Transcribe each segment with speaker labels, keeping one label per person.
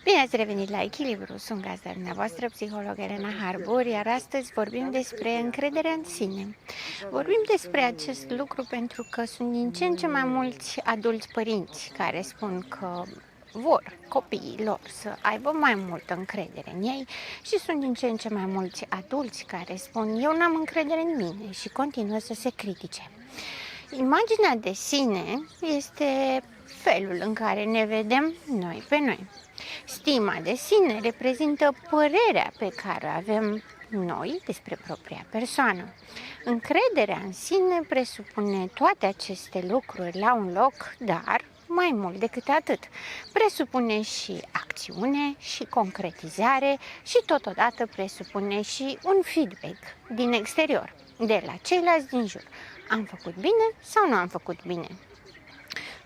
Speaker 1: Bine ați revenit la Echilibru, sunt gazda dumneavoastră, psiholog Elena Harbor, iar astăzi vorbim despre încrederea în sine. Vorbim despre acest lucru pentru că sunt din ce în ce mai mulți adulți părinți care spun că vor copiii lor să aibă mai multă încredere în ei și sunt din ce în ce mai mulți adulți care spun eu n-am încredere în mine și continuă să se critique. Imaginea de sine este felul în care ne vedem noi pe noi. Stima de sine reprezintă părerea pe care o avem noi despre propria persoană. Încrederea în sine presupune toate aceste lucruri la un loc, dar mai mult decât atât, presupune și acțiune și concretizare și totodată presupune și un feedback din exterior, de la ceilalți din jur. Am făcut bine sau nu am făcut bine?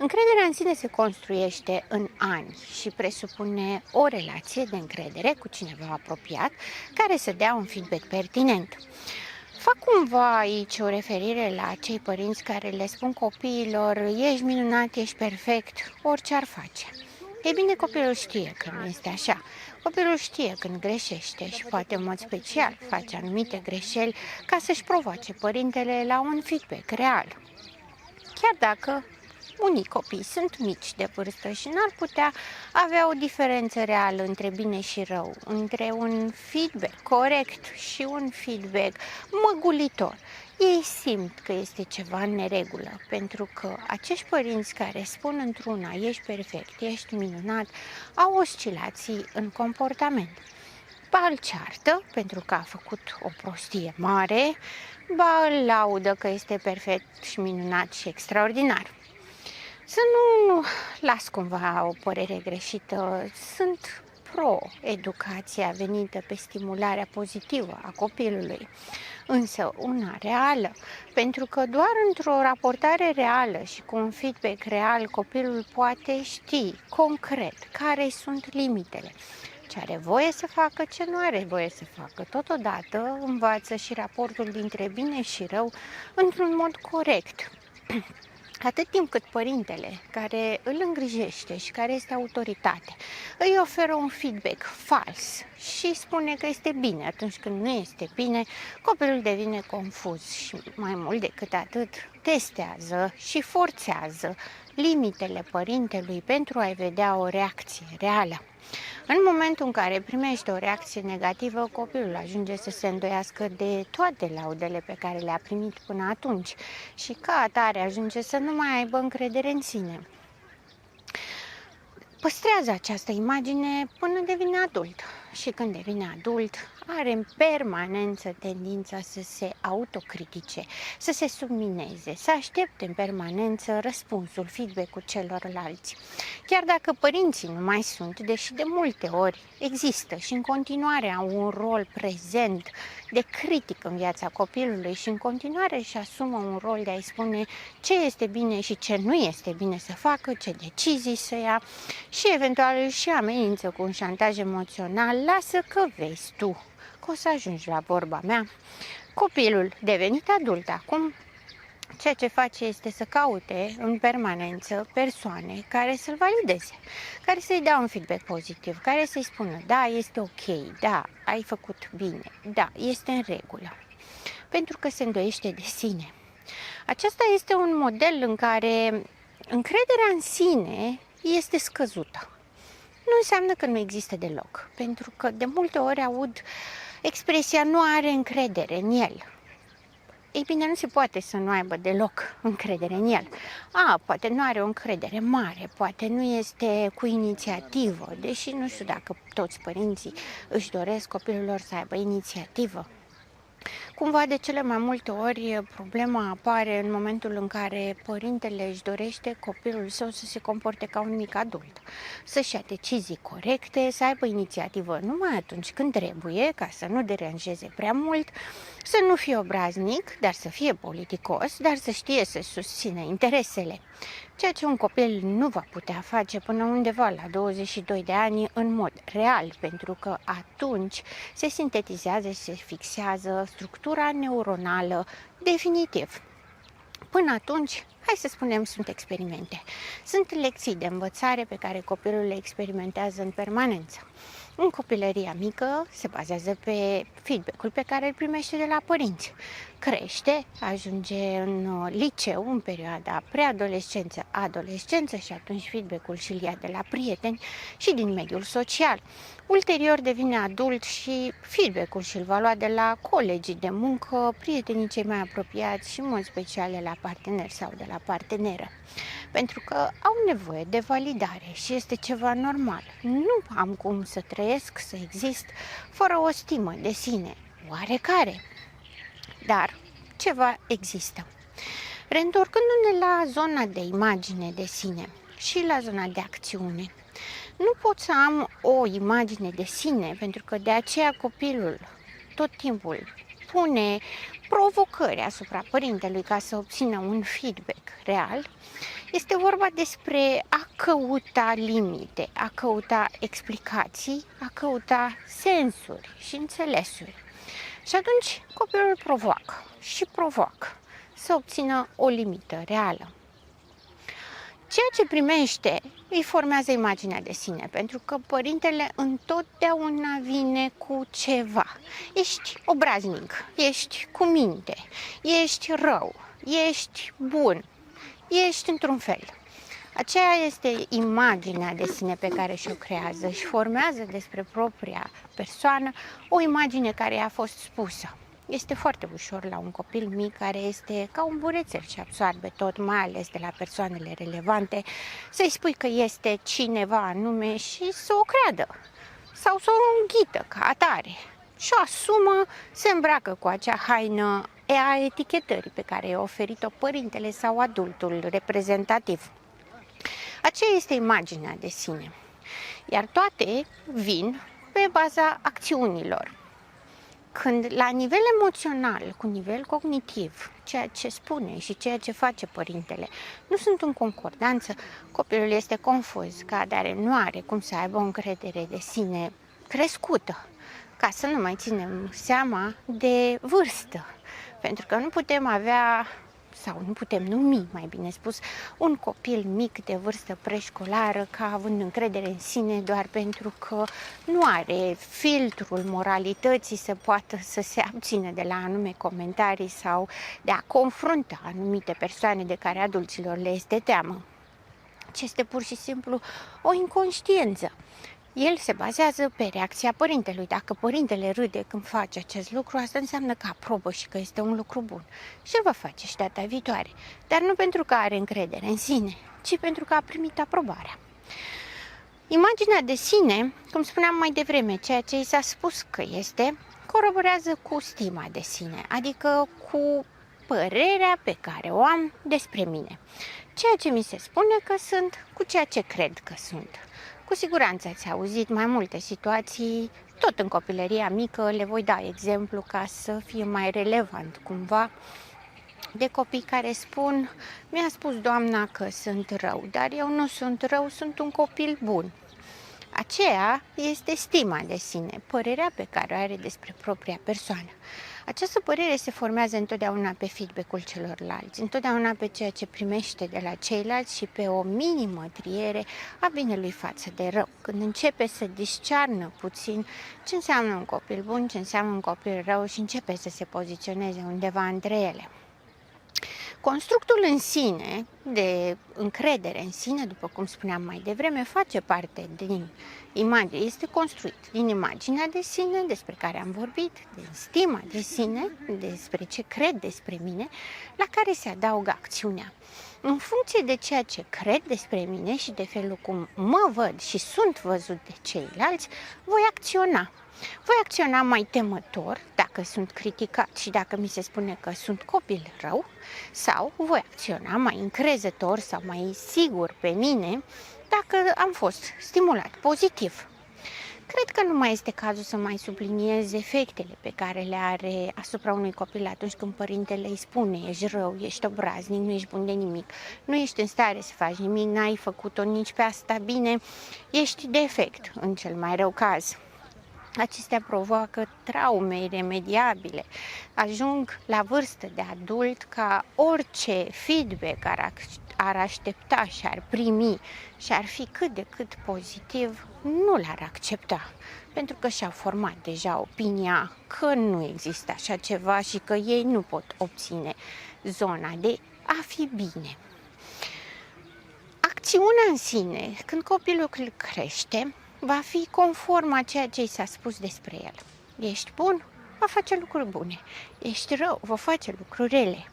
Speaker 1: Încrederea în sine se construiește în ani și presupune o relație de încredere cu cineva apropiat care să dea un feedback pertinent. Fac cumva aici o referire la cei părinți care le spun copiilor ești minunat, ești perfect, orice ar face. Ei bine, copilul știe că nu este așa. Copilul știe când greșește și poate în mod special face anumite greșeli ca să-și provoace părintele la un feedback real. Chiar dacă unii copii sunt mici de vârstă și n-ar putea avea o diferență reală între bine și rău, între un feedback corect și un feedback măgulitor. Ei simt că este ceva în neregulă, pentru că acești părinți care spun într-una ești perfect, ești minunat, au oscilații în comportament. Ba îl ceartă pentru că a făcut o prostie mare, ba îl laudă că este perfect și minunat și extraordinar. Să nu las cumva o părere greșită, sunt pro-educația venită pe stimularea pozitivă a copilului, însă una reală, pentru că doar într-o raportare reală și cu un feedback real copilul poate ști concret care sunt limitele, ce are voie să facă, ce nu are voie să facă. Totodată învață și raportul dintre bine și rău într-un mod corect. Atât timp cât părintele care îl îngrijește și care este autoritate îi oferă un feedback fals și spune că este bine atunci când nu este bine, copilul devine confuz și mai mult decât atât testează și forțează limitele părintelui pentru a-i vedea o reacție reală. În momentul în care primește o reacție negativă, copilul ajunge să se îndoiască de toate laudele pe care le-a primit până atunci și ca atare ajunge să nu mai aibă încredere în sine. Păstrează această imagine până devine adult și când devine adult are în permanență tendința să se autocritice, să se submineze, să aștepte în permanență răspunsul, feedback-ul celorlalți. Chiar dacă părinții nu mai sunt, deși de multe ori există și în continuare au un rol prezent de critic în viața copilului și în continuare își asumă un rol de a-i spune ce este bine și ce nu este bine să facă, ce decizii să ia și eventual își amenință cu un șantaj emoțional, lasă că vezi tu, că o să ajungi la vorba mea. Copilul devenit adult acum, ceea ce face este să caute în permanență persoane care să-l valideze, care să-i dea un feedback pozitiv, care să-i spună da, este ok, da, ai făcut bine, da, este în regulă, pentru că se îndoiește de sine. Acesta este un model în care încrederea în sine este scăzută. Nu înseamnă că nu există deloc, pentru că de multe ori aud expresia nu are încredere în el. Ei bine, nu se poate să nu aibă deloc încredere în el. Poate nu are o încredere mare, poate nu este cu inițiativă, deși nu știu dacă toți părinții își doresc copilul lor să aibă inițiativă. Cumva de cele mai multe ori problema apare în momentul în care părintele își dorește copilul său să se comporte ca un mic adult, să-și ia decizii corecte, să aibă inițiativă numai atunci când trebuie, ca să nu deranjeze prea mult, să nu fie obraznic, dar să fie politicos, dar să știe să susțină interesele. Ceea ce un copil nu va putea face până undeva la 22 de ani în mod real, pentru că atunci se sintetizează și se fixează structura neuronală definitiv. Până atunci hai să spunem, sunt experimente. Sunt lecții de învățare pe care copilul le experimentează în permanență. În copilăria mică se bazează pe feedback-ul pe care îl primește de la părinți. Crește, ajunge în liceu, în perioada preadolescență, adolescență și atunci feedback-ul și-l ia de la prieteni și din mediul social. Ulterior devine adult și feedback-ul și-l va lua de la colegii de muncă, prietenii cei mai apropiați și în mod special de la partener sau de la parteneră. Pentru că au nevoie de validare și este ceva normal. Nu am cum să trăiesc, să exist, fără o stimă de sine, oarecare. Dar ceva există. Reîntorcându-ne la zona de imagine de sine și la zona de acțiune, nu pot să am o imagine de sine, pentru că de aceea copilul tot timpul pune provocări asupra părintelui ca să obțină un feedback real. Este vorba despre a căuta limite, a căuta explicații, a căuta sensuri și înțelesuri. Și atunci copilul provoacă să obțină o limită reală. Ceea ce primește îi formează imaginea de sine, pentru că părintele întotdeauna vine cu ceva. Ești obraznic, ești cu minte, ești rău, ești bun, ești într-un fel. Aceea este imaginea de sine pe care și-o creează și formează despre propria persoană o imagine care i-a fost spusă. Este foarte ușor la un copil mic care este ca un burețel și absorbe tot, mai ales de la persoanele relevante, să-i spui că este cineva anume și să o creadă sau să o înghită ca atare. Și o asumă, se îmbracă cu acea haină a etichetării pe care i-a oferit-o părintele sau adultul reprezentativ. Aceea este imaginea de sine. Iar toate vin pe baza acțiunilor. Când la nivel emoțional, cu nivel cognitiv, ceea ce spune și ceea ce face părintele nu sunt în concordanță, copilul este confuz, ca atare nu are cum să aibă o încredere de sine crescută, ca să nu mai ținem seama de vârstă. Pentru că nu putem avea, sau nu putem numi, mai bine spus, un copil mic de vârstă preșcolară ca având încredere în sine doar pentru că nu are filtrul moralității să poată să se abțină de la anume comentarii sau de a confrunta anumite persoane de care adulților le este teamă. Ce este pur și simplu o inconștiență. El se bazează pe reacția părintelui. Dacă părintele râde când face acest lucru, asta înseamnă că aprobă și că este un lucru bun. Și îl va face și data viitoare. Dar nu pentru că are încredere în sine, ci pentru că a primit aprobarea. Imaginea de sine, cum spuneam mai devreme, ceea ce i s-a spus că este, coroborează cu stima de sine, adică cu părerea pe care o am despre mine. Ceea ce mi se spune că sunt cu ceea ce cred că sunt. Cu siguranță ați auzit mai multe situații, tot în copilăria mică, le voi da exemplu ca să fie mai relevant cumva, de copii care spun, mi-a spus doamna că sunt rău, dar eu nu sunt rău, sunt un copil bun. Aceea este stima de sine, părerea pe care o are despre propria persoană. Această părere se formează întotdeauna pe feedback-ul celorlalți, întotdeauna pe ceea ce primește de la ceilalți și pe o minimă triere a binelui față de rău. Când începe să discearnă puțin ce înseamnă un copil bun, ce înseamnă un copil rău și începe să se poziționeze undeva între ele. Constructul în sine, de încredere în sine, după cum spuneam mai devreme, face parte din imagine, este construit din imaginea de sine, despre care am vorbit, din stima de sine, despre ce cred despre mine, la care se adaugă acțiunea. În funcție de ceea ce cred despre mine și de felul cum mă văd și sunt văzut de ceilalți, voi acționa. Voi acționa mai temător dacă sunt criticat și dacă mi se spune că sunt copil rău, sau voi acționa mai încrezător sau mai sigur pe mine dacă am fost stimulat pozitiv. Cred că nu mai este cazul să mai subliniez efectele pe care le are asupra unui copil atunci când părintele îi spune ești rău, ești obraznic, nu ești bun de nimic, nu ești în stare să faci nimic, n-ai făcut-o nici pe asta bine, ești defect în cel mai rău caz. Acestea provoacă traume iremediabile. Ajung la vârstă de adult ca orice feedback ar aștepta și ar primi și ar fi cât de cât pozitiv, nu l-ar accepta. Pentru că și-au format deja opinia că nu există așa ceva și că ei nu pot obține zona de a fi bine. Acțiunea în sine, când copilul crește, va fi conform a ceea ce i s-a spus despre el. Ești bun? Va face lucruri bune. Ești rău? Va face lucruri rele.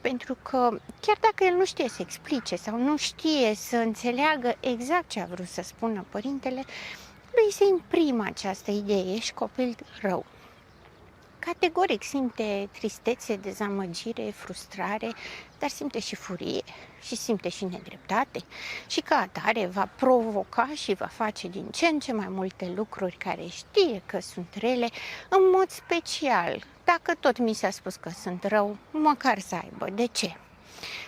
Speaker 1: Pentru că chiar dacă el nu știe să explice sau nu știe să înțeleagă exact ce a vrut să spună părintele, lui se imprimă această idee, ești copil rău. Categoric simte tristețe, dezamăgire, frustrare, dar simte și furie și simte și nedreptate și ca atare va provoca și va face din ce în ce mai multe lucruri care știe că sunt rele, în mod special. Dacă tot mi s-a spus că sunt rău, măcar să aibă. De ce?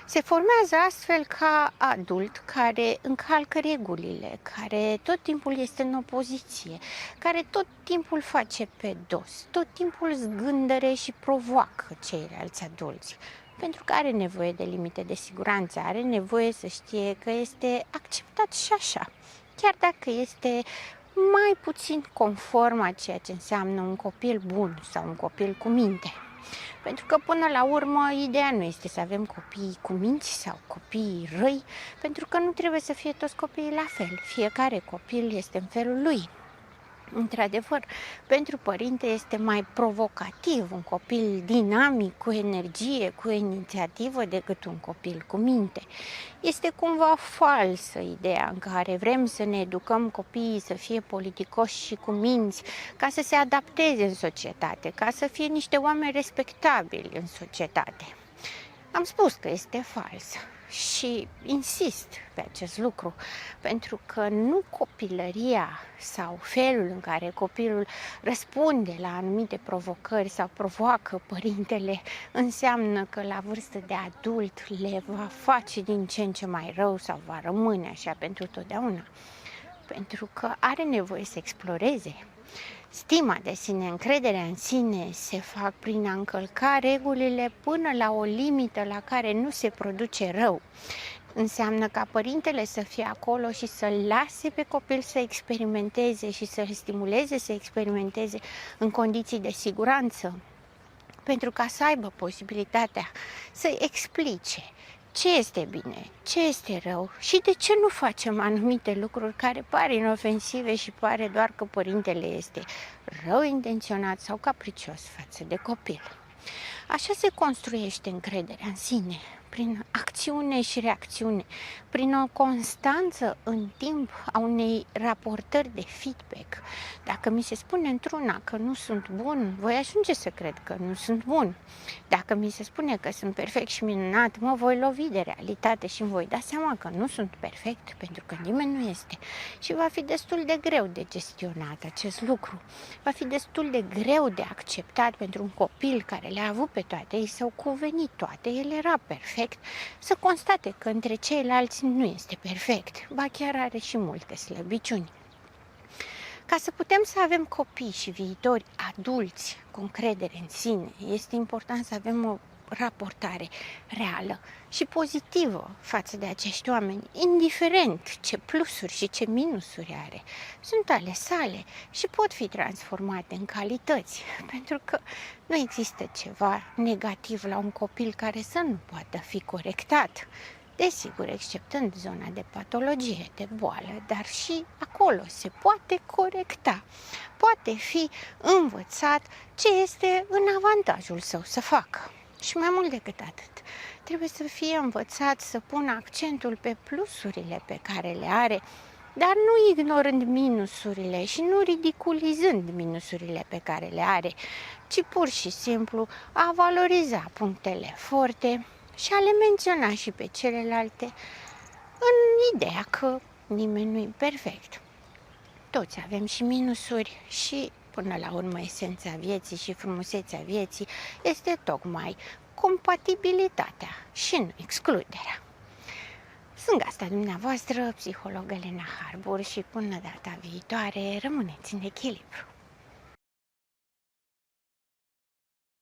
Speaker 1: Se formează astfel ca adult care încalcă regulile, care tot timpul este în opoziție, care tot timpul face pe dos, tot timpul zgândăre și provoacă ceilalți adulți. Pentru că are nevoie de limite de siguranță, are nevoie să știe că este acceptat și așa, chiar dacă este mai puțin conform a ceea ce înseamnă un copil bun sau un copil cu minte. Pentru că până la urmă ideea nu este să avem copii cu minți sau copii răi, pentru că nu trebuie să fie toți copiii la fel. Fiecare copil este în felul lui. Într-adevăr, pentru părinte este mai provocativ un copil dinamic, cu energie, cu inițiativă, decât un copil cu minte. Este cumva falsă ideea în care vrem să ne educăm copiii să fie politicoși și cu minți, ca să se adapteze în societate, ca să fie niște oameni respectabili în societate. Am spus că este fals și insist pe acest lucru, pentru că nu copilăria sau felul în care copilul răspunde la anumite provocări sau provoacă părintele înseamnă că la vârstă de adult le va face din ce în ce mai rău sau va rămâne așa pentru totdeauna. Pentru că are nevoie să exploreze. Stima de sine, încrederea în sine se fac prin a încălca regulile până la o limită la care nu se produce rău. Înseamnă ca părintele să fie acolo și să-l lase pe copil să experimenteze și să-l stimuleze să experimenteze în condiții de siguranță, pentru ca să aibă posibilitatea să explice ce este bine, ce este rău și de ce nu facem anumite lucruri care par inofensive și pare doar că părintele este rău intenționat sau capricios față de copil. Așa se construiește încrederea în sine, prin acțiune și reacțiune, prin o constanță în timp a unei raportări de feedback. Dacă mi se spune într-una că nu sunt bun, voi ajunge să cred că nu sunt bun. Dacă mi se spune că sunt perfect și minunat, mă voi lovi de realitate și îmi voi da seama că nu sunt perfect, pentru că nimeni nu este. Și va fi destul de greu de gestionat acest lucru. Va fi destul de greu de acceptat pentru un copil care le-a avut pe toate, i s-au cuvenit toate, el era perfect, să constate că între ceilalți nu este perfect, ba chiar are și multe slăbiciuni. Ca să putem să avem copii și viitori adulți cu încredere în sine, este important să avem o raportare reală și pozitivă față de acești oameni, indiferent ce plusuri și ce minusuri are. Sunt ale sale și pot fi transformate în calități, pentru că nu există ceva negativ la un copil care să nu poată fi corectat. Desigur, exceptând zona de patologie, de boală, dar și acolo se poate corecta. Poate fi învățat ce este în avantajul său să facă. Și mai mult decât atât, trebuie să fie învățat să pună accentul pe plusurile pe care le are, dar nu ignorând minusurile și nu ridiculizând minusurile pe care le are, ci pur și simplu a valoriza punctele forte și a le menționa și pe celelalte în ideea că nimeni nu e perfect. Toți avem și minusuri și, până la urmă, esența vieții și frumusețea vieții este tocmai compatibilitatea și nu excluderea. Sunt gazda dumneavoastră, psiholog Elena Harbor, și până data viitoare rămâneți în echilibru.